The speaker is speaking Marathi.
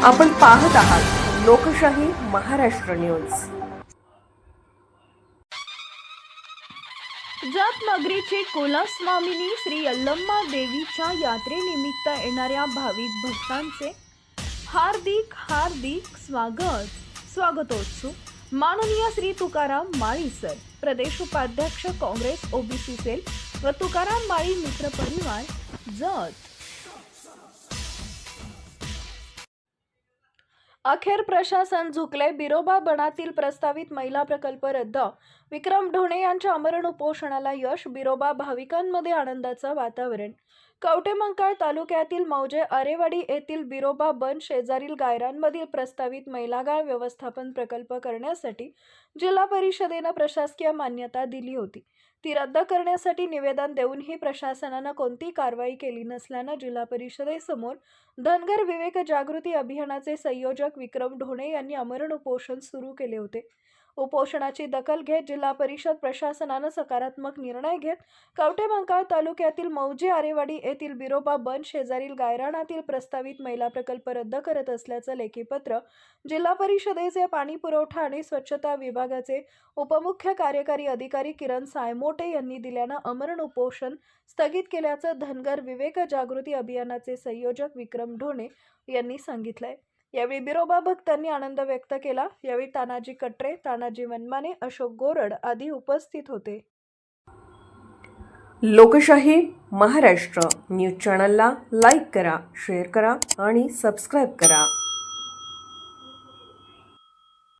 आपण पाहत आहात लोकशाही महाराष्ट्र न्यूज। जत नगरीची कुलस्वामिनी श्री यल्लम्मा देवीच्या यात्रेनिमित्त येणाऱ्या भाविक भक्तांचे हार्दिक स्वागतोत्सुक माननीय श्री तुकाराम माळी सर, प्रदेश उपाध्यक्ष काँग्रेस ओबीसी सेल व तुकाराम माळी मित्र परिवार जत। अखेर प्रशासन झुकले, बिरोबा बनातील प्रस्तावित महिला प्रकल्प रद्द। विक्रम ढोणे यांच्या आमरण उपोषणाला यश, बिरोबा भाविकांमध्ये आनंदाचं वातावरण। कवठेमंकाळ तालुक्यातील मौजे आरेवाडी येथील बिरोबा बन शेजारील गायरांमधील प्रस्तावित महिलागाळ व्यवस्थापन प्रकल्प करण्यासाठी जिल्हा परिषदेने प्रशासकीय मान्यता दिली होती। ती रद्द करण्यासाठी निवेदन देऊनही प्रशासनाने कोणती कारवाई केली नसल्याने जिल्हा परिषदेसमोर धनगर विवेक जागृती अभियानाचे संयोजक विक्रम ढोणे यांनी आमरण उपोषण सुरू केले होते। उपोषणाची दखल घेत जिल्हा परिषद प्रशासनाने सकारात्मक निर्णय घेत कवठेमंकाळ तालुक्यातील मौजे आरेवाडी येथील बिरोबा बन शेजारील गायरानातील प्रस्तावित महिला प्रकल्प रद्द करत असल्याचं लेखी पत्र जिल्हा परिषदेचे पाणी पुरवठा आणि स्वच्छता विभागाचे उपमुख्य कार्यकारी अधिकारी किरण सायमोटे यांनी दिल्यानं आमरण उपोषण स्थगित केल्याचं धनगर विवेक जागृती अभियानाचे संयोजक विक्रम ढोणे यांनी सांगितलंय। यावेळी बिरोबा भक्तांनी आनंद व्यक्त केला। यावेळी तानाजी कटरे, तानाजी मनमाने, अशोक गोरड आदी उपस्थित होते। लोकशाही महाराष्ट्र न्यूज चॅनलला लाईक करा, शेअर करा आणि सबस्क्राईब करा।